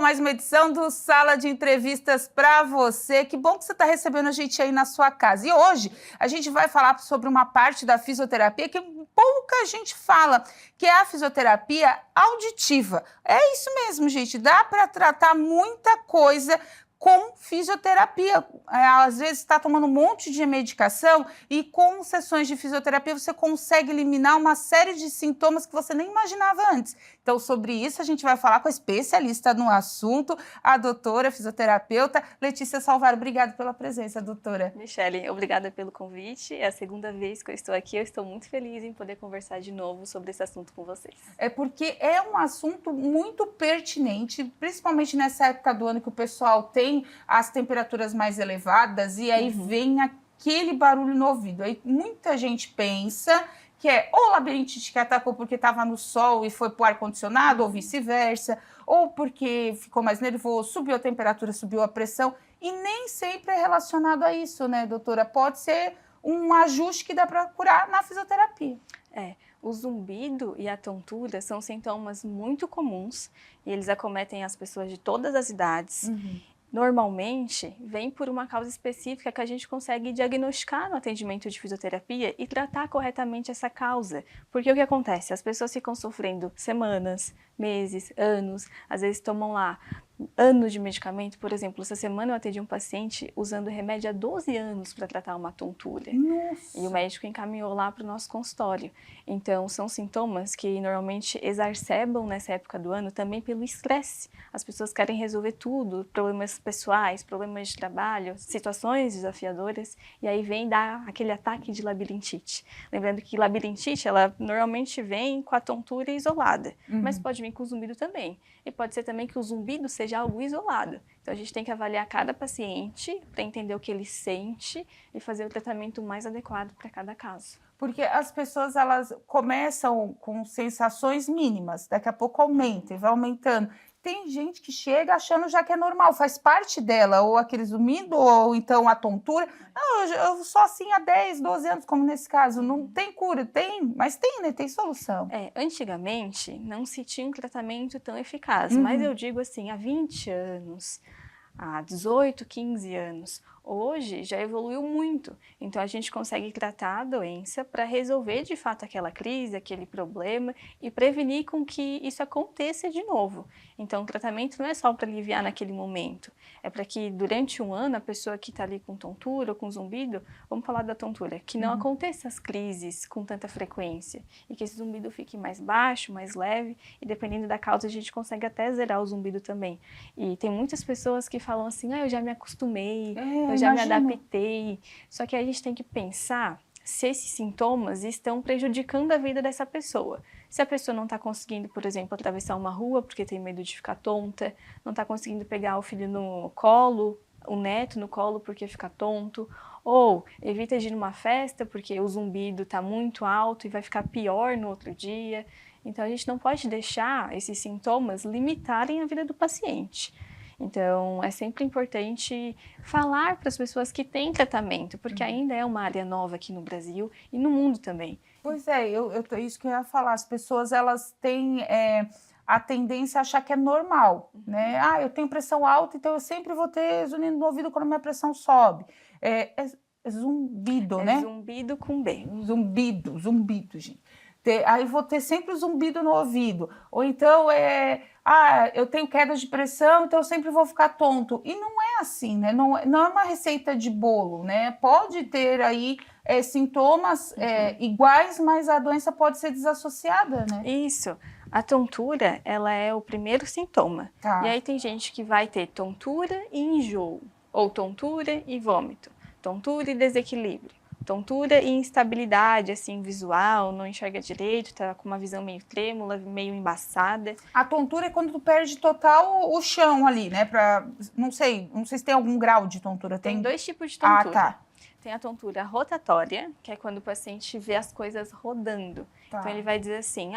mais uma edição do Sala de Entrevistas para você. Que bom que você está recebendo a gente aí na sua casa. E hoje a gente vai falar sobre uma parte da fisioterapia que pouca gente fala, que é a fisioterapia auditiva. É isso mesmo, gente. Dá para tratar muita coisa com fisioterapia. Às vezes está tomando um monte de medicação e com sessões de fisioterapia você consegue eliminar uma série de sintomas que você nem imaginava antes. Então, sobre isso, a gente vai falar com a especialista no assunto, a doutora fisioterapeuta Letícia Salvaro. Obrigada pela presença, doutora. Michele, obrigada pelo convite. É a segunda vez que eu estou aqui. Eu estou muito feliz em poder conversar de novo sobre esse assunto com vocês. É porque é um assunto muito pertinente, principalmente nessa época do ano que o pessoal tem as temperaturas mais elevadas e aí vem aquele barulho no ouvido. Aí muita gente pensa que é ou labirintite que atacou porque estava no sol e foi para o ar-condicionado, ou vice-versa, ou porque ficou mais nervoso, subiu a temperatura, subiu a pressão, e nem sempre é relacionado a isso, né, doutora? Pode ser um ajuste que dá para curar na fisioterapia. O zumbido e a tontura são sintomas muito comuns e eles acometem as pessoas de todas as idades. Normalmente, vem por uma causa específica que a gente consegue diagnosticar no atendimento de fisioterapia e tratar corretamente essa causa. Porque o que acontece? As pessoas ficam sofrendo semanas, meses, anos, às vezes tomam lá anos de medicamento. Por exemplo, essa semana eu atendi um paciente usando remédio há 12 anos para tratar uma tontura. Nossa. E o médico encaminhou lá para o nosso consultório. Então, são sintomas que normalmente exacerbam nessa época do ano também pelo estresse. As pessoas querem resolver tudo, problemas pessoais, problemas de trabalho, situações desafiadoras, e aí vem dar aquele ataque de labirintite. Lembrando que labirintite, ela normalmente vem com a tontura isolada, mas pode vir com o zumbido também. E pode ser também que o zumbido seja algo isolado. Então, a gente tem que avaliar cada paciente para entender o que ele sente e fazer o tratamento mais adequado para cada caso. Porque as pessoas, elas começam com sensações mínimas, daqui a pouco aumenta e vai aumentando. Tem gente que chega achando já que é normal, faz parte dela, ou aquele zumbido, ou então a tontura. Não, eu sou assim há 10, 12 anos, como nesse caso. Não tem cura? Tem, mas tem, né? Tem solução. Antigamente, não se tinha um tratamento tão eficaz, mas eu digo assim, há 20 anos, há 18, 15 anos, hoje já evoluiu muito. Então, a gente consegue tratar a doença para resolver de fato aquela crise, aquele problema e prevenir com que isso aconteça de novo. Então, o tratamento não é só para aliviar naquele momento, é para que durante um ano a pessoa que está ali com tontura ou com zumbido, vamos falar da tontura, que não aconteça as crises com tanta frequência e que esse zumbido fique mais baixo, mais leve e dependendo da causa a gente consegue até zerar o zumbido também. E tem muitas pessoas que falam assim, eu já me acostumei, eu já me adaptei, só que a gente tem que pensar se esses sintomas estão prejudicando a vida dessa pessoa. Se a pessoa não está conseguindo, por exemplo, atravessar uma rua porque tem medo de ficar tonta, não está conseguindo pegar o filho no colo, o neto no colo porque fica tonto, ou evita de ir numa festa porque o zumbido está muito alto e vai ficar pior no outro dia. Então, a gente não pode deixar esses sintomas limitarem a vida do paciente. Então, é sempre importante falar para as pessoas que têm tratamento, porque ainda é uma área nova aqui no Brasil e no mundo também. Pois é, isso que eu ia falar. As pessoas, elas têm a tendência a achar que é normal, né? Eu tenho pressão alta, então eu sempre vou ter zunindo no ouvido quando a minha pressão sobe. É zumbido, né? É zumbido com B. Zumbido, gente. Aí vou ter sempre zumbido no ouvido. Ou então, eu tenho queda de pressão, então eu sempre vou ficar tonto. E não é assim, né? Não é uma receita de bolo, né? Pode ter aí sintomas iguais, mas a doença pode ser desassociada, né? Isso. A tontura, ela é o primeiro sintoma. Tá. E aí tem gente que vai ter tontura e enjoo, ou tontura e vômito, tontura e desequilíbrio. Tontura e instabilidade, assim, visual, não enxerga direito, tá com uma visão meio trêmula, meio embaçada. A tontura é quando tu perde total o chão ali, né? Não sei se tem algum grau de tontura. Tem 2 tipos de tontura. Tá. Tem a tontura rotatória, que é quando o paciente vê as coisas rodando. Tá. Então, ele vai dizer assim,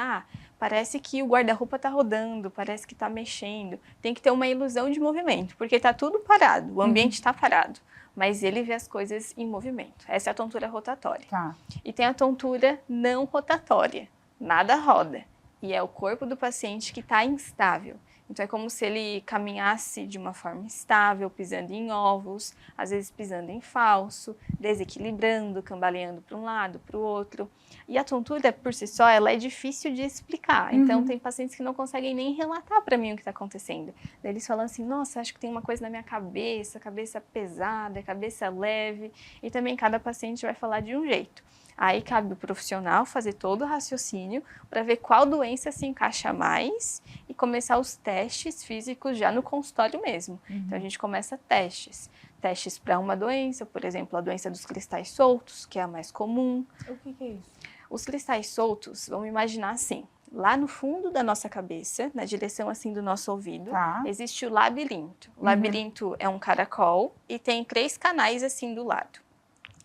parece que o guarda-roupa tá rodando, parece que tá mexendo. Tem que ter uma ilusão de movimento, porque tá tudo parado, o ambiente tá parado. Mas ele vê as coisas em movimento. Essa é a tontura rotatória. Tá. E tem a tontura não rotatória. Nada roda. E é o corpo do paciente que está instável. Então é como se ele caminhasse de uma forma instável, pisando em ovos, às vezes pisando em falso, desequilibrando, cambaleando para um lado, para o outro. E a tontura, por si só, ela é difícil de explicar. Então tem pacientes que não conseguem nem relatar para mim o que está acontecendo. Daí eles falam assim, nossa, acho que tem uma coisa na minha cabeça pesada, cabeça leve. E também cada paciente vai falar de um jeito. Aí cabe o profissional fazer todo o raciocínio para ver qual doença se encaixa mais e começar os testes físicos já no consultório mesmo. Então a gente começa testes. Testes para uma doença, por exemplo, a doença dos cristais soltos, que é a mais comum. O que é isso? Os cristais soltos, vamos imaginar assim, lá no fundo da nossa cabeça, na direção assim do nosso ouvido, existe o labirinto. O labirinto é um caracol e tem 3 canais assim do lado.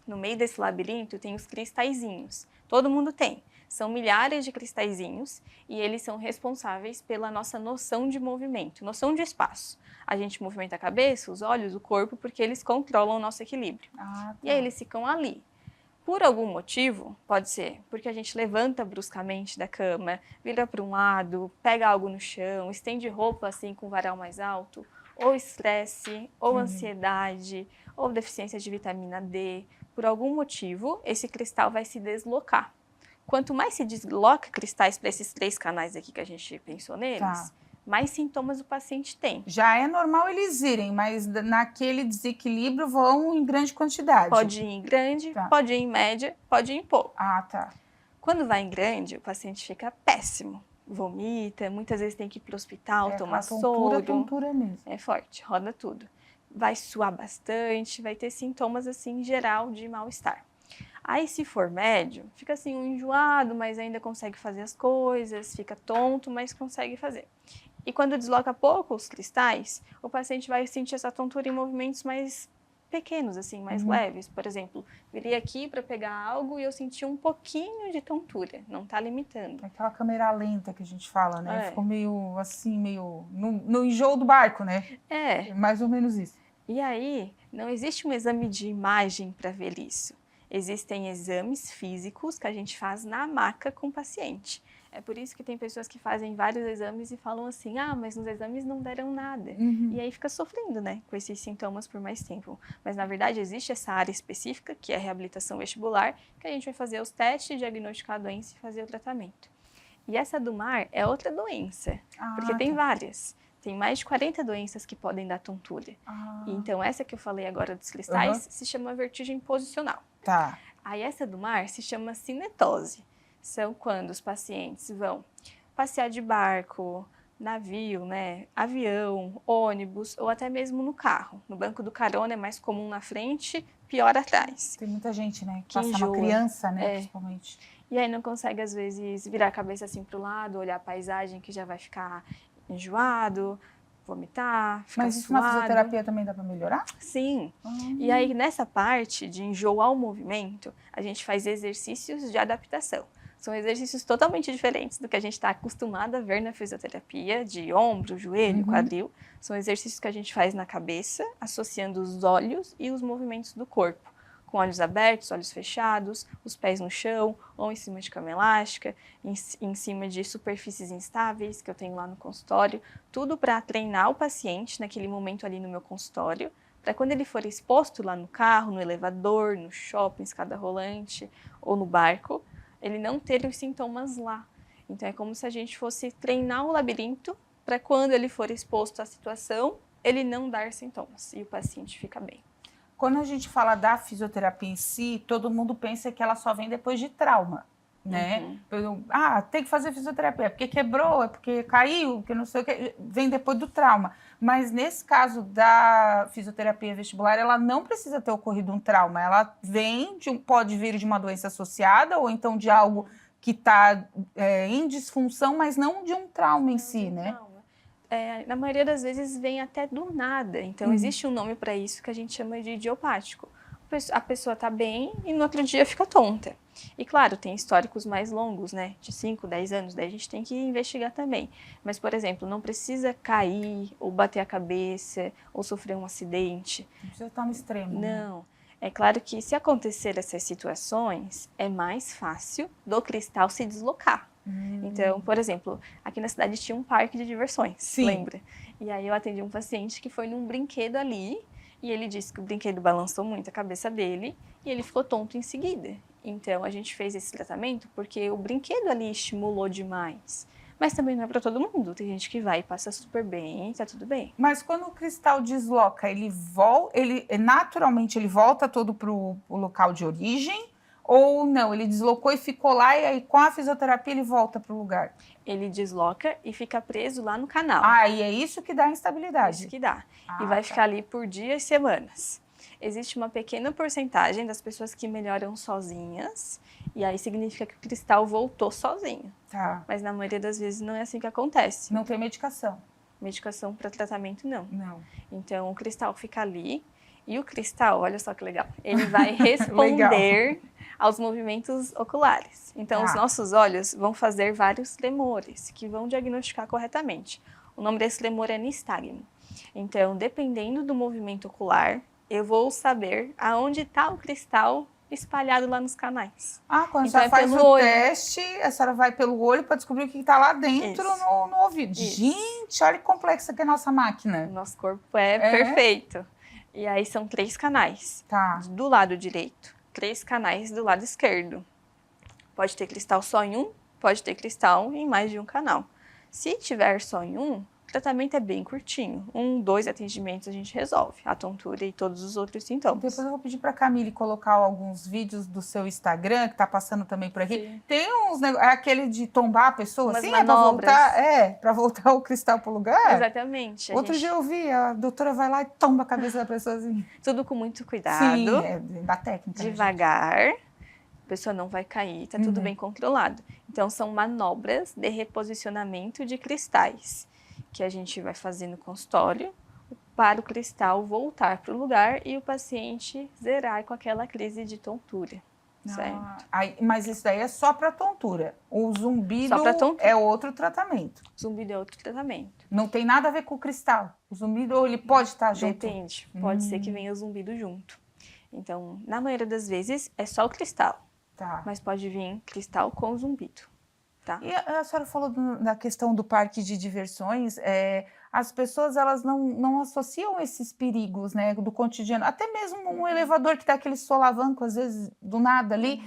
No meio desse labirinto tem os cristalzinhos. Todo mundo tem. São milhares de cristalzinhos e eles são responsáveis pela nossa noção de movimento, noção de espaço. A gente movimenta a cabeça, os olhos, o corpo, porque eles controlam o nosso equilíbrio. E aí eles ficam ali. Por algum motivo, pode ser porque a gente levanta bruscamente da cama, vira para um lado, pega algo no chão, estende roupa assim com varal mais alto, ou estresse, ou ansiedade, ou deficiência de vitamina D. Por algum motivo, esse cristal vai se deslocar. Quanto mais se desloca cristais para esses 3 canais aqui que a gente pensou neles, mais sintomas o paciente tem. Já é normal eles irem, mas naquele desequilíbrio vão em grande quantidade. Pode ir em grande, pode ir em média, pode ir em pouco. Quando vai em grande, o paciente fica péssimo. Vomita, muitas vezes tem que ir para o hospital, tomar soro. Tontura mesmo. É forte, roda tudo. Vai suar bastante, vai ter sintomas assim em geral de mal-estar. Aí se for médio, fica assim um enjoado, mas ainda consegue fazer as coisas, fica tonto, mas consegue fazer. E quando desloca pouco os cristais, o paciente vai sentir essa tontura em movimentos mais pequenos, assim, mais leves. Por exemplo, virei aqui para pegar algo e eu senti um pouquinho de tontura, não está limitando. Aquela câmera lenta que a gente fala, né? Ficou meio assim, meio no enjoo do barco, né? É. Mais ou menos isso. E aí, não existe um exame de imagem para ver isso. Existem exames físicos que a gente faz na maca com o paciente. É por isso que tem pessoas que fazem vários exames e falam assim, mas nos exames não deram nada. E aí fica sofrendo, né, com esses sintomas por mais tempo. Mas, na verdade, existe essa área específica, que é a reabilitação vestibular, que a gente vai fazer os testes, diagnosticar a doença e fazer o tratamento. E essa do mar é outra doença, porque tem várias. Tem mais de 40 doenças que podem dar tontura. Então, essa que eu falei agora dos cristais se chama vertigem posicional. Aí, essa do mar se chama cinetose. São quando os pacientes vão passear de barco, navio, né, avião, ônibus ou até mesmo no carro. No banco do carona é mais comum na frente, pior atrás. Tem muita gente, né, que passa uma criança, né, principalmente. E aí não consegue, às vezes, virar a cabeça assim para o lado, olhar a paisagem que já vai ficar enjoado, vomitar, ficar Mas isso suado. na fisioterapia também dá para melhorar? Sim. E aí, nessa parte de enjoo ao movimento, a gente faz exercícios de adaptação. São exercícios totalmente diferentes do que a gente está acostumado a ver na fisioterapia, de ombro, joelho, quadril. São exercícios que a gente faz na cabeça, associando os olhos e os movimentos do corpo. Com olhos abertos, olhos fechados, os pés no chão, ou em cima de cama elástica, em cima de superfícies instáveis que eu tenho lá no consultório. Tudo para treinar o paciente naquele momento ali no meu consultório, para quando ele for exposto lá no carro, no elevador, no shopping, escada rolante ou no barco, ele não ter os sintomas lá. Então é como se a gente fosse treinar o labirinto para quando ele for exposto à situação, ele não dar sintomas e o paciente fica bem. Quando a gente fala da fisioterapia em si, todo mundo pensa que ela só vem depois de trauma, né? Tem que fazer fisioterapia, porque quebrou, é porque caiu, porque não sei o que, vem depois do trauma. Mas nesse caso da fisioterapia vestibular, ela não precisa ter ocorrido um trauma, ela vem, pode vir de uma doença associada ou então de algo que está em disfunção, mas não de um trauma em si, né? Na maioria das vezes vem até do nada, então existe um nome para isso que a gente chama de idiopático. A pessoa está bem e no outro dia fica tonta. E claro, tem históricos mais longos, né, de 5, 10 anos, daí a gente tem que investigar também. Mas, por exemplo, não precisa cair ou bater a cabeça ou sofrer um acidente. Não precisa estar no extremo. Não. Né? É claro que se acontecer essas situações, é mais fácil do cristal se deslocar. Então, por exemplo, aqui na cidade tinha um parque de diversões, Sim. lembra? E aí eu atendi um paciente que foi num brinquedo ali e ele disse que o brinquedo balançou muito a cabeça dele e ele ficou tonto em seguida. Então, a gente fez esse tratamento porque o brinquedo ali estimulou demais. Mas também não é para todo mundo. Tem gente que vai e passa super bem, tá tudo bem. Mas quando o cristal desloca, naturalmente ele volta todo pro local de origem? Ou não? Ele deslocou e ficou lá e aí com a fisioterapia ele volta pro lugar? Ele desloca e fica preso lá no canal. Ah, e é isso que dá instabilidade? Isso que dá. Ah, E vai tá. ficar ali por dias e semanas. Existe uma pequena porcentagem das pessoas que melhoram sozinhas, e aí significa que o cristal voltou sozinho. Tá. Mas na maioria das vezes não é assim que acontece. Não tem medicação? Medicação para tratamento, não. Não. Então, o cristal fica ali, e o cristal, olha só que legal, ele vai responder aos movimentos oculares. Então, os nossos olhos vão fazer vários tremores, que vão diagnosticar corretamente. O nome desse tremor é nistagmo. Então, dependendo do movimento ocular, eu vou saber aonde está o cristal espalhado lá nos canais. Ah, quando Então, você faz pelo o olho. teste, a senhora vai pelo olho para descobrir o que está lá dentro Isso. no ouvido. Isso. Gente, olha que complexa que é a nossa O máquina. nosso corpo é perfeito. E aí são 3 canais. Tá. Do lado direito, 3 canais do lado esquerdo. Pode ter cristal só em um, pode ter cristal em mais de um canal. Se tiver só em um, o tratamento é bem curtinho. 1, 2 atendimentos a gente resolve. A tontura e todos os outros sintomas. Depois eu vou pedir para a Camille colocar alguns vídeos do seu Instagram, que tá passando também por aqui. Sim. Tem uns negócios, é aquele de tombar a pessoa, Umas assim, é manobras. para voltar o cristal pro lugar? Exatamente. Outro dia eu vi, a doutora vai lá e tomba a cabeça da pessoa assim. Tudo com muito cuidado. Sim, é da técnica. né, Devagar, a pessoa não vai cair, tá tudo bem controlado. Então, são manobras de reposicionamento de cristais, que a gente vai fazer no consultório para o cristal voltar para o lugar e o paciente zerar com aquela crise de tontura, certo? Mas isso daí é só para tontura. O zumbido Só pra tontura. é outro tratamento. Zumbido é outro tratamento. Não tem nada a ver com o cristal. O zumbido, ele pode estar junto? Depende, pode ser que venha o zumbido junto. Então, na maioria das vezes, é só o cristal, Tá. mas pode vir cristal com zumbido, tá? E a senhora falou da questão do parque de diversões, as pessoas elas não associam esses perigos, né, do cotidiano, até mesmo um elevador que dá aquele solavanco, às vezes, do nada ali,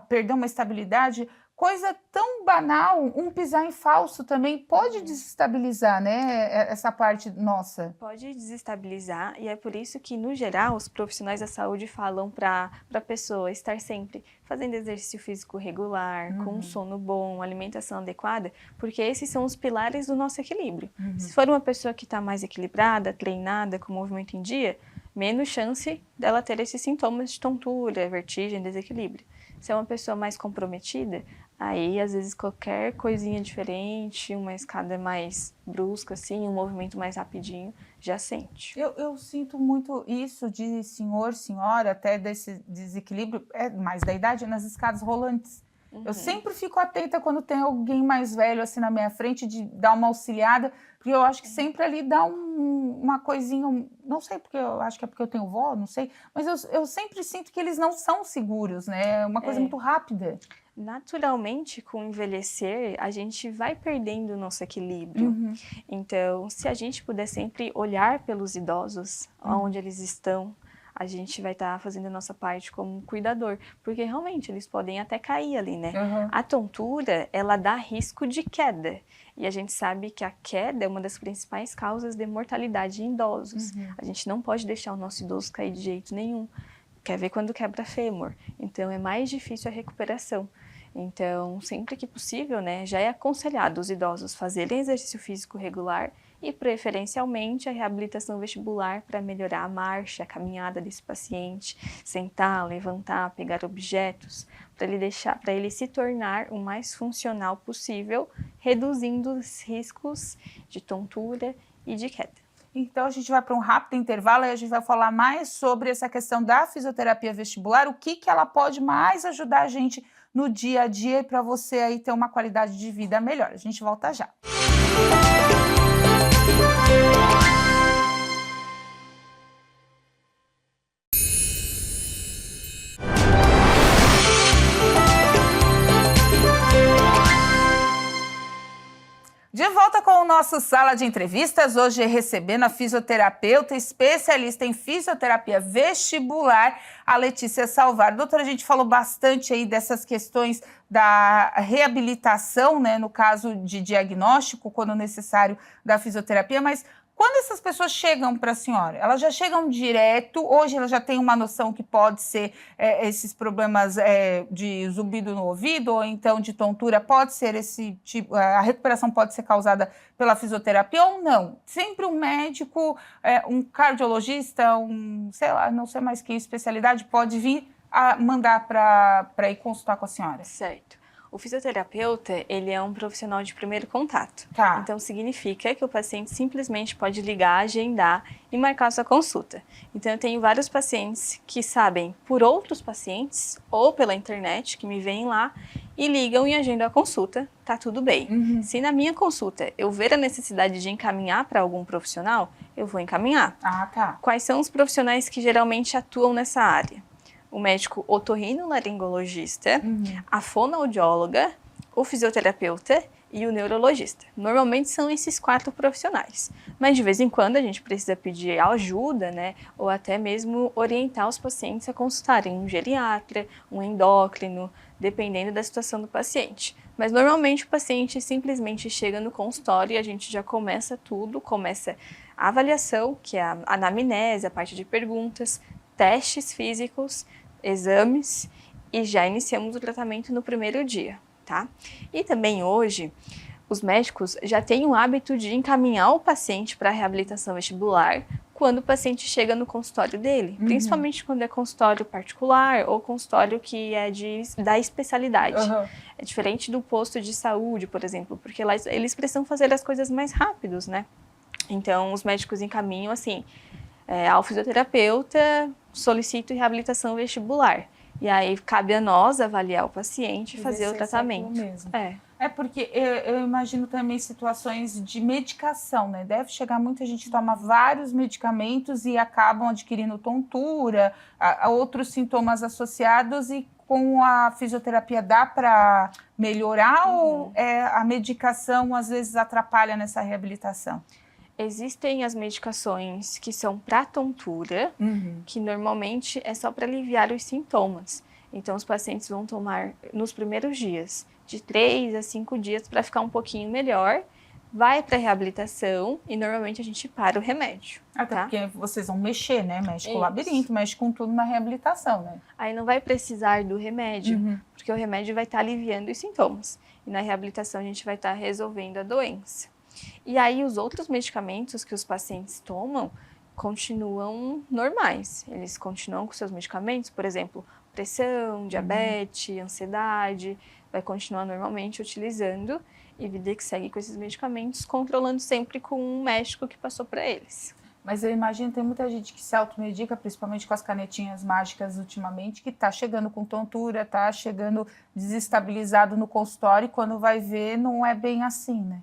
perdeu uma estabilidade, coisa tão banal, um pisar em falso também pode desestabilizar, né, essa parte nossa. Pode desestabilizar e é por isso que, no geral, os profissionais da saúde falam para a pessoa estar sempre fazendo exercício físico regular, com um sono bom, alimentação adequada, porque esses são os pilares do nosso equilíbrio. Se for uma pessoa que está mais equilibrada, treinada, com movimento em dia, menos chance dela ter esses sintomas de tontura, vertigem, desequilíbrio. Se é uma pessoa mais comprometida, aí, às vezes, qualquer coisinha diferente, uma escada mais brusca, assim, um movimento mais rapidinho, já sente. Eu sinto muito isso de senhor, senhora, até desse desequilíbrio, mais da idade, nas escadas rolantes. Eu sempre fico atenta quando tem alguém mais velho assim na minha frente, de dar uma auxiliada, porque eu acho que sempre ali dá uma coisinha, não sei, porque eu acho que é porque eu tenho vó, não sei, mas eu sempre sinto que eles não são seguros, né? É uma coisa muito rápida. Naturalmente, com o envelhecer, a gente vai perdendo o nosso equilíbrio. Então, se a gente puder sempre olhar pelos idosos, onde eles estão, a gente vai estar fazendo a nossa parte como cuidador, porque realmente eles podem até cair ali, né? A tontura, ela dá risco de queda, e a gente sabe que a queda é uma das principais causas de mortalidade em idosos. A gente não pode deixar o nosso idoso cair de jeito nenhum. Quer ver quando quebra fêmur, então é mais difícil a recuperação. Então, sempre que possível, né, já é aconselhado os idosos fazerem exercício físico regular e, preferencialmente, a reabilitação vestibular para melhorar a marcha, a caminhada desse paciente, sentar, levantar, pegar objetos, para ele se tornar o mais funcional possível, reduzindo os riscos de tontura e de queda. Então, a gente vai para um rápido intervalo e a gente vai falar mais sobre essa questão da fisioterapia vestibular, o que ela pode mais ajudar a gente no dia a dia e para você aí ter uma qualidade de vida melhor. A gente volta já. De volta com o nosso Sala de Entrevistas, hoje recebendo a fisioterapeuta especialista em fisioterapia vestibular, a Letícia Salvar. Doutora, a gente falou bastante aí dessas questões da reabilitação, né, no caso de diagnóstico, quando necessário, da fisioterapia, mas quando essas pessoas chegam para a senhora, elas já chegam direto, hoje ela já tem uma noção que pode ser esses problemas de zumbido no ouvido ou então de tontura, pode ser esse tipo, a recuperação pode ser causada pela fisioterapia ou não? Sempre um médico, um cardiologista, sei lá, não sei mais que especialidade, pode vir a mandar para ir consultar com a senhora? Certo. O fisioterapeuta, ele é um profissional de primeiro contato. Tá. Então, significa que o paciente simplesmente pode ligar, agendar e marcar sua consulta. Então, eu tenho vários pacientes que sabem por outros pacientes ou pela internet, que me vêm lá e ligam e agendam a consulta, tá tudo bem. Uhum. Se na minha consulta eu ver a necessidade de encaminhar para algum profissional, eu vou encaminhar. Ah, tá. Quais são os profissionais que geralmente atuam nessa área? O médico otorrinolaringologista, a fonoaudióloga, o fisioterapeuta e o neurologista. Normalmente são esses 4 profissionais, mas de vez em quando a gente precisa pedir ajuda, né, ou até mesmo orientar os pacientes a consultarem um geriatra, um endócrino, dependendo da situação do paciente. Mas normalmente o paciente simplesmente chega no consultório e a gente já começa tudo, começa a avaliação, que é a anamnese, a parte de perguntas, testes físicos, exames e já iniciamos o tratamento no primeiro dia, tá? E também hoje, os médicos já têm o hábito de encaminhar o paciente para a reabilitação vestibular quando o paciente chega no consultório dele, principalmente quando é consultório particular ou consultório que é da especialidade. É diferente do posto de saúde, por exemplo, porque lá eles precisam fazer as coisas mais rápidos, né? Então, os médicos encaminham assim, ao fisioterapeuta, solicito reabilitação vestibular. E aí cabe a nós avaliar o paciente e fazer o tratamento. É porque eu imagino também situações de medicação, né? Deve chegar muita gente que toma vários medicamentos e acabam adquirindo tontura, outros sintomas associados, e com a fisioterapia dá para melhorar ou a medicação às vezes atrapalha nessa reabilitação? Existem as medicações que são para tontura, que normalmente é só para aliviar os sintomas. Então, os pacientes vão tomar nos primeiros dias, de 3 a 5 dias, para ficar um pouquinho melhor, vai para a reabilitação e normalmente a gente para o remédio. Até tá? porque vocês vão mexer, né? Mexe com o labirinto, mexe com tudo na reabilitação, né? Aí não vai precisar do remédio, porque o remédio vai estar aliviando os sintomas. E na reabilitação a gente vai estar resolvendo a doença. E aí os outros medicamentos que os pacientes tomam continuam normais. Eles continuam com seus medicamentos, por exemplo, pressão, diabetes, ansiedade, vai continuar normalmente utilizando e vida que segue com esses medicamentos, controlando sempre com um médico que passou para eles. Mas eu imagino que tem muita gente que se automedica, principalmente com as canetinhas mágicas ultimamente, que está chegando com tontura, está chegando desestabilizado no consultório e quando vai ver não é bem assim, né?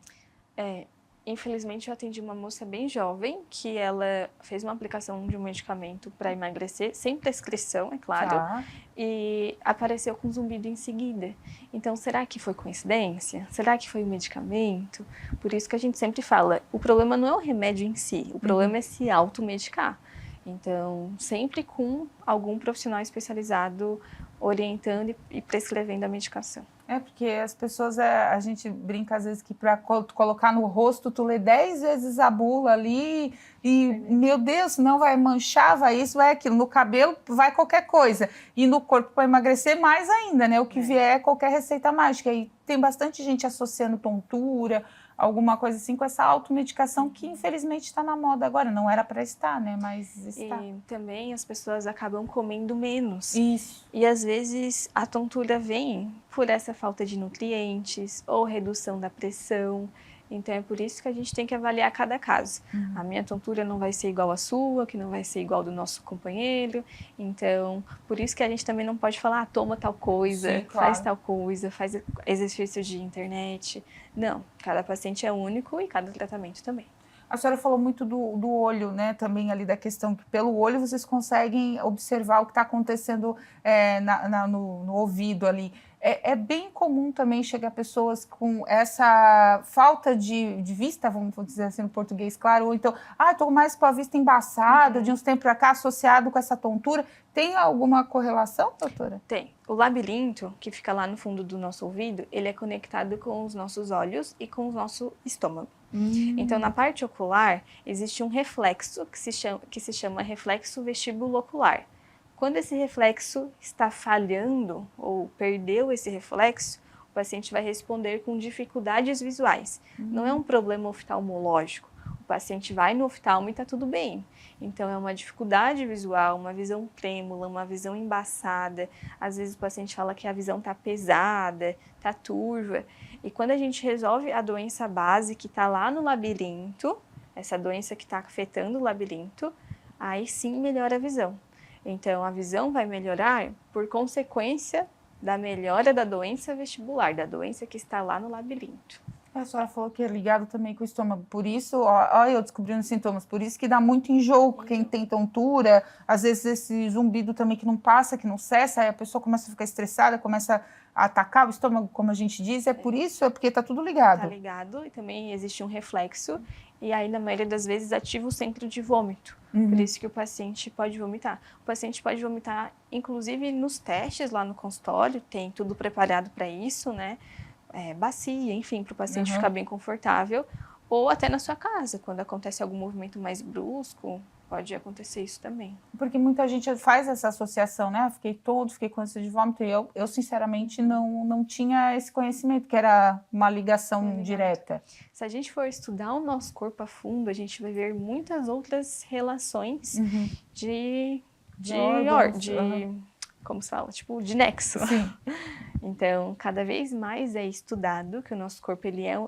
Infelizmente, eu atendi uma moça bem jovem que ela fez uma aplicação de um medicamento para emagrecer, sem prescrição, é claro, e apareceu com zumbido em seguida. Então, será que foi coincidência? Será que foi o medicamento? Por isso que a gente sempre fala, o problema não é o remédio em si, o problema é se automedicar. Então, sempre com algum profissional especializado orientando e prescrevendo a medicação. Porque as pessoas, a gente brinca às vezes que para colocar no rosto, tu lê 10 vezes a bula ali e, meu Deus, não vai manchar, vai isso, vai aquilo. No cabelo vai qualquer coisa. E no corpo para emagrecer mais ainda, né? O que vier é qualquer receita mágica. E tem bastante gente associando tontura, alguma coisa assim, com essa automedicação que infelizmente está na moda agora. Não era para estar, né? Mas está. E também as pessoas acabam comendo menos. Isso. E às vezes a tontura vem por essa falta de nutrientes ou redução da pressão. Então é por isso que a gente tem que avaliar cada caso. A minha tontura não vai ser igual à sua, que não vai ser igual do nosso companheiro. Então, por isso que a gente também não pode falar, toma tal coisa, sim, claro, faz tal coisa, faz exercício de internet. Não, cada paciente é único e cada tratamento também. A senhora falou muito do olho, né? Também ali da questão que pelo olho vocês conseguem observar o que está acontecendo no ouvido ali. É bem comum também chegar pessoas com essa falta de vista, vamos dizer assim no português, claro, ou então, estou mais com a vista embaçada, de uns tempos para cá, associado com essa tontura. Tem alguma correlação, doutora? Tem. O labirinto, que fica lá no fundo do nosso ouvido, ele é conectado com os nossos olhos e com o nosso estômago. Então, na parte ocular, existe um reflexo que se chama reflexo vestibulocular. Quando esse reflexo está falhando ou perdeu esse reflexo, o paciente vai responder com dificuldades visuais. Não é um problema oftalmológico. O paciente vai no oftalmo e está tudo bem. Então, é uma dificuldade visual, uma visão trêmula, uma visão embaçada. Às vezes o paciente fala que a visão está pesada, está turva. E quando a gente resolve a doença base que está lá no labirinto, essa doença que está afetando o labirinto, aí sim melhora a visão. Então, a visão vai melhorar por consequência da melhora da doença vestibular, da doença que está lá no labirinto. A senhora falou que é ligado também com o estômago, por isso, ó, eu descobrindo sintomas, por isso que dá muito enjoo, quem tem tontura, às vezes esse zumbido também que não passa, que não cessa, aí a pessoa começa a ficar estressada, começa a atacar o estômago, como a gente diz, por isso, é porque tá tudo ligado. Tá ligado, e também existe um reflexo, e aí na maioria das vezes ativa o centro de vômito, por isso que o paciente pode vomitar. O paciente pode vomitar, inclusive nos testes lá no consultório, tem tudo preparado para isso, né? Bacia, enfim, para o paciente ficar bem confortável, ou até na sua casa, quando acontece algum movimento mais brusco, pode acontecer isso também. Porque muita gente faz essa associação, né? Fiquei tonto, fiquei com ânsia de vômito, e eu sinceramente não tinha esse conhecimento, que era uma ligação direta. Se a gente for estudar o nosso corpo a fundo, a gente vai ver muitas outras relações de como se fala? Tipo, de nexo. Sim. Então, cada vez mais é estudado que o nosso corpo ele é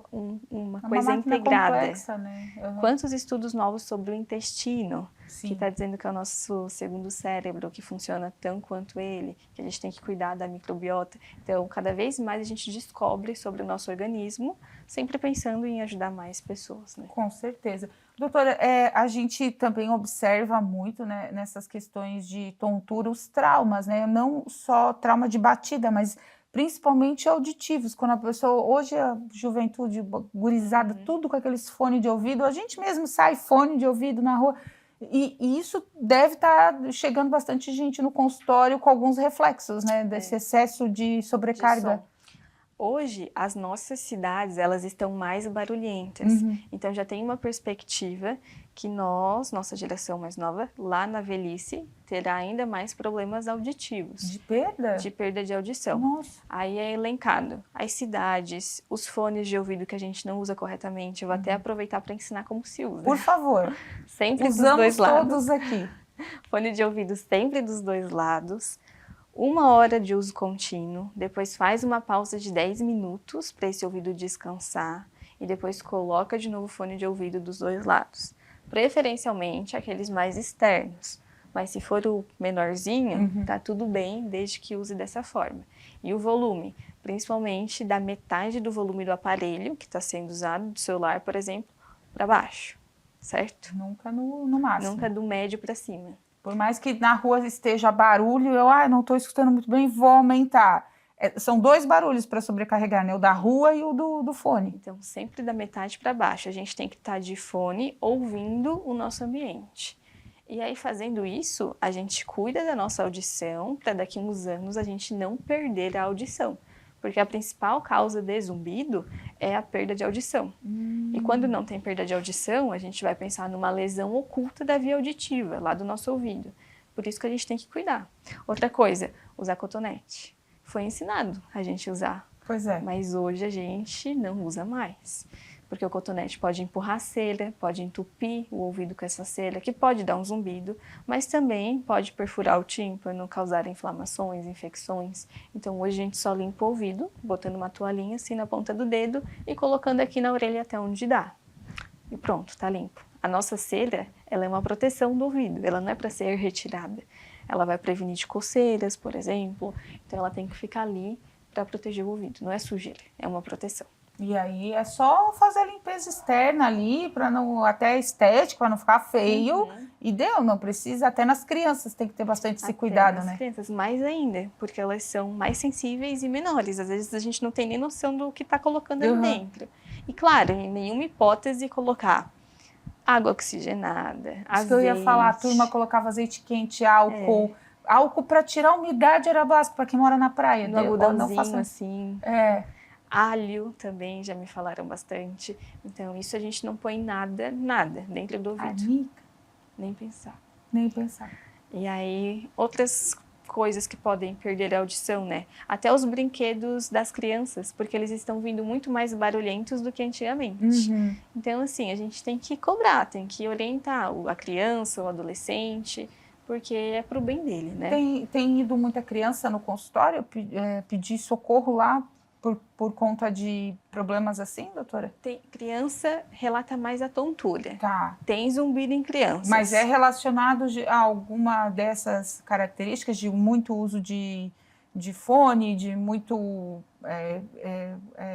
uma coisa integrada. Complexa, né? Quantos estudos novos sobre o intestino, Sim. que está dizendo que é o nosso segundo cérebro, que funciona tão quanto ele, que a gente tem que cuidar da microbiota. Então, cada vez mais a gente descobre sobre o nosso organismo, sempre pensando em ajudar mais pessoas, né? Com certeza. Doutora, a gente também observa muito, né, nessas questões de tontura os traumas, né? Não só trauma de batida, mas principalmente auditivos. Quando a pessoa, hoje a juventude gurizada, tudo com aqueles fones de ouvido, a gente mesmo sai fone de ouvido na rua. E isso deve estar chegando bastante gente no consultório com alguns reflexos, né? Desse excesso de sobrecarga. Hoje, as nossas cidades, elas estão mais barulhentas. Então, já tem uma perspectiva que nossa geração mais nova, lá na velhice, terá ainda mais problemas auditivos. De perda? De perda de audição. Nossa. Aí é elencado as cidades, os fones de ouvido que a gente não usa corretamente. Eu vou até aproveitar para ensinar como se usa. Por favor. Sempre Usamos dos dois lados. todos aqui. Fone de ouvido sempre dos dois lados. 1 hora de uso contínuo, depois faz uma pausa de 10 minutos para esse ouvido descansar e depois coloca de novo o fone de ouvido dos dois lados. Preferencialmente aqueles mais externos, mas se for o menorzinho, tá tudo bem desde que use dessa forma. E o volume, principalmente da metade do volume do aparelho que está sendo usado, do celular, por exemplo, para baixo, certo? Nunca no máximo. Nunca do médio para cima. Por mais que na rua esteja barulho, eu não estou escutando muito bem, vou aumentar. São 2 barulhos para sobrecarregar, né? O da rua e o do fone. Então, sempre da metade para baixo. A gente tem que estar de fone ouvindo o nosso ambiente. E aí, fazendo isso, a gente cuida da nossa audição para daqui a uns anos a gente não perder a audição. Porque a principal causa de zumbido é a perda de audição. E quando não tem perda de audição, a gente vai pensar numa lesão oculta da via auditiva, lá do nosso ouvido. Por isso que a gente tem que cuidar. Outra coisa, usar cotonete. Foi ensinado a gente usar. Pois é. Mas hoje a gente não usa mais. Porque o cotonete pode empurrar a cera, pode entupir o ouvido com essa cera, que pode dar um zumbido, mas também pode perfurar o tímpano, causar inflamações, infecções. Então hoje a gente só limpa o ouvido, botando uma toalhinha assim na ponta do dedo e colocando aqui na orelha até onde dá. E pronto, tá limpo. A nossa cera, ela é uma proteção do ouvido, ela não é para ser retirada. Ela vai prevenir de coceiras, por exemplo, então ela tem que ficar ali para proteger o ouvido. Não é sujeira, é uma proteção. E aí é só fazer a limpeza externa ali, para não, até estética, para não ficar feio. E deu, não precisa, até nas crianças tem que ter bastante esse cuidado, nas né? crianças, mais ainda, porque elas são mais sensíveis e menores. Às vezes a gente não tem nem noção do que está colocando ali dentro. E claro, em nenhuma hipótese colocar água oxigenada, Isso azeite. que eu ia falar, a turma colocava azeite quente, álcool. Álcool para tirar a umidade era básico para quem mora na praia. No algodãozinho, não assim. Alho também, já me falaram bastante. Então, isso a gente não põe nada dentro do ouvido. Anica. Nem pensar. Nem pensar. E aí, outras coisas que podem perder a audição, né? Até os brinquedos das crianças, porque eles estão vindo muito mais barulhentos do que antigamente. Então, assim, a gente tem que cobrar, tem que orientar a criança, o adolescente, porque é pro bem dele, né? Tem ido muita criança no consultório pedir socorro lá por conta de problemas assim, doutora? Criança relata mais a tontura. Tá. Tem zumbido em crianças. Mas é relacionado a alguma dessas características de muito uso de fone, de muito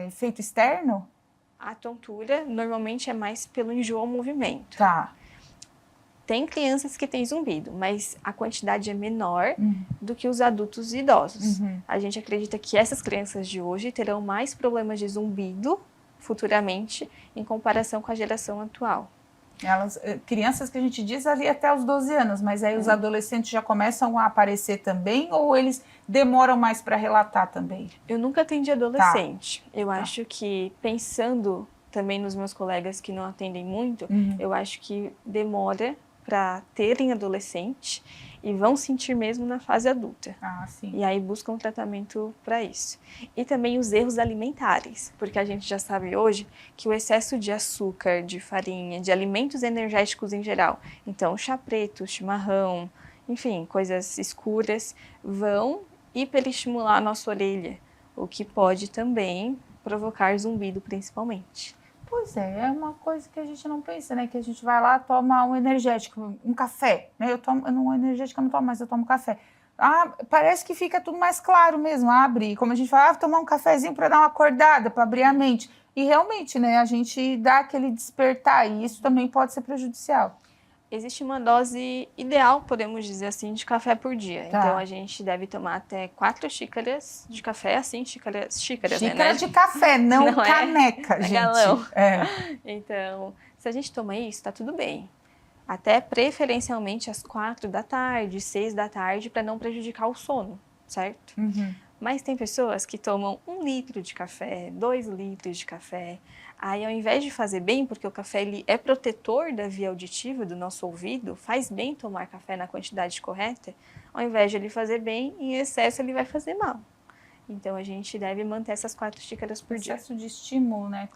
efeito externo? A tontura normalmente é mais pelo enjoo ao movimento. Tá. Tem crianças que têm zumbido, mas a quantidade é menor do que os adultos e idosos. A gente acredita que essas crianças de hoje terão mais problemas de zumbido futuramente em comparação com a geração atual. Crianças que a gente diz ali até os 12 anos, mas aí os adolescentes já começam a aparecer também ou eles demoram mais para relatar também? Eu nunca atendi adolescente. Eu acho que, pensando também nos meus colegas que não atendem muito, eu acho que demora para terem adolescente e vão sentir mesmo na fase adulta. Sim. E aí buscam um tratamento para isso. E também os erros alimentares, porque a gente já sabe hoje que o excesso de açúcar, de farinha, de alimentos energéticos em geral, então chá preto, chimarrão, enfim, coisas escuras, vão hiperestimular a nossa orelha, o que pode também provocar zumbido principalmente. Pois é uma coisa que a gente não pensa, né? Que a gente vai lá, toma um energético, um café, né? Um energético eu não tomo mais, eu tomo café. Parece que fica tudo mais claro mesmo, abre. Como a gente fala, tomar um cafezinho para dar uma acordada, para abrir a mente. E realmente, né? A gente dá aquele despertar e isso também pode ser prejudicial. Existe uma dose ideal, podemos dizer assim, de café por dia. Tá. Então, a gente deve tomar até 4 xícaras de café, assim, xícaras, Xícara né? de café, não caneca, gente. Galão. Então, se a gente toma isso, tá tudo bem. Até preferencialmente às 4 da tarde, 6 da tarde, para não prejudicar o sono, certo? Mas tem pessoas que tomam 1 litro de café, 2 litros de café. Aí, ao invés de fazer bem, porque o café ele é protetor da via auditiva do nosso ouvido, faz bem tomar café na quantidade correta, ao invés de ele fazer bem, em excesso ele vai fazer mal. Então, a gente deve manter essas 4 xícaras por dia. Excesso de estímulo, né?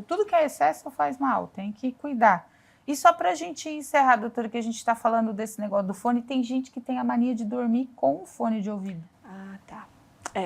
Tudo que é excesso faz mal, tem que cuidar. E só pra gente encerrar, doutora, que a gente está falando desse negócio do fone, tem gente que tem a mania de dormir com fone de ouvido. Tá.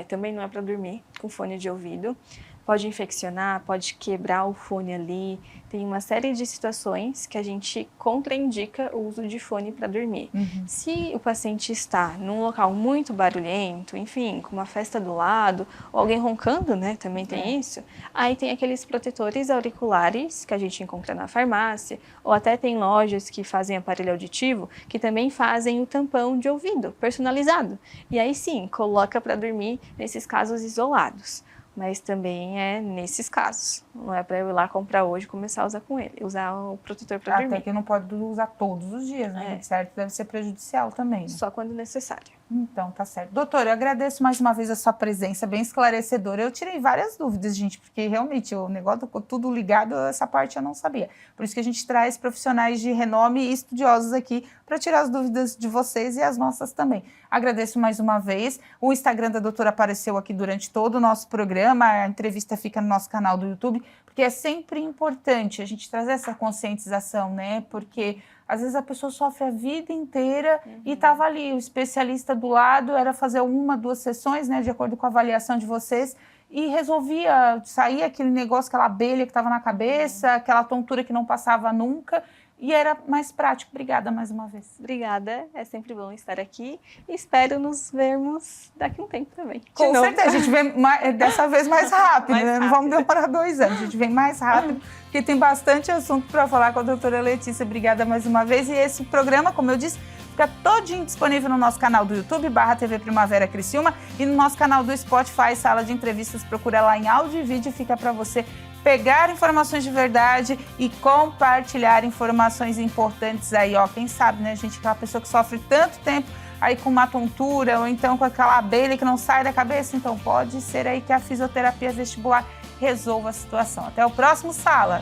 Também não é para dormir com fone de ouvido. Pode infeccionar, pode quebrar o fone ali. Tem uma série de situações que a gente contraindica o uso de fone para dormir. Se o paciente está num local muito barulhento, enfim, com uma festa do lado, ou alguém roncando, né, também tem isso, aí tem aqueles protetores auriculares que a gente encontra na farmácia, ou até tem lojas que fazem aparelho auditivo, que também fazem o tampão de ouvido personalizado. E aí sim, coloca para dormir nesses casos isolados. Mas também é nesses casos. Não é para eu ir lá comprar hoje e começar a usar com ele. Usar o protetor para dormir. Até que não pode usar todos os dias, né? Certo, deve ser prejudicial também. Né? Só quando necessário. Então, tá certo. Doutora, eu agradeço mais uma vez a sua presença, bem esclarecedora. Eu tirei várias dúvidas, gente, porque realmente o negócio ficou tudo ligado, essa parte eu não sabia. Por isso que a gente traz profissionais de renome e estudiosos aqui para tirar as dúvidas de vocês e as nossas também. Agradeço mais uma vez. O Instagram da doutora apareceu aqui durante todo o nosso programa, a entrevista fica no nosso canal do YouTube, porque é sempre importante a gente trazer essa conscientização, né? Porque às vezes a pessoa sofre a vida inteira e estava ali, o especialista do lado, era fazer 1, 2 sessões, né? De acordo com a avaliação de vocês, e resolvia sair aquele negócio, aquela abelha que estava na cabeça, aquela tontura que não passava nunca, e era mais prático. Obrigada mais uma vez. Obrigada, é sempre bom estar aqui e espero nos vermos daqui a um tempo também. Com certeza, a gente vem dessa vez mais rápido, Mais né? Não vamos demorar 2 anos, a gente vem mais rápido, porque tem bastante assunto para falar com a doutora Letícia. Obrigada mais uma vez. E esse programa, como eu disse, fica todinho disponível no nosso canal do YouTube, /TV Primavera Criciúma, e no nosso canal do Spotify, Sala de Entrevistas. Procura lá em áudio e vídeo, fica para você pegar informações de verdade e compartilhar informações importantes aí, ó. Quem sabe, né, gente, aquela pessoa que sofre tanto tempo aí com uma tontura ou então com aquela abelha que não sai da cabeça, então pode ser aí que a fisioterapia vestibular resolva a situação. Até o próximo Sala!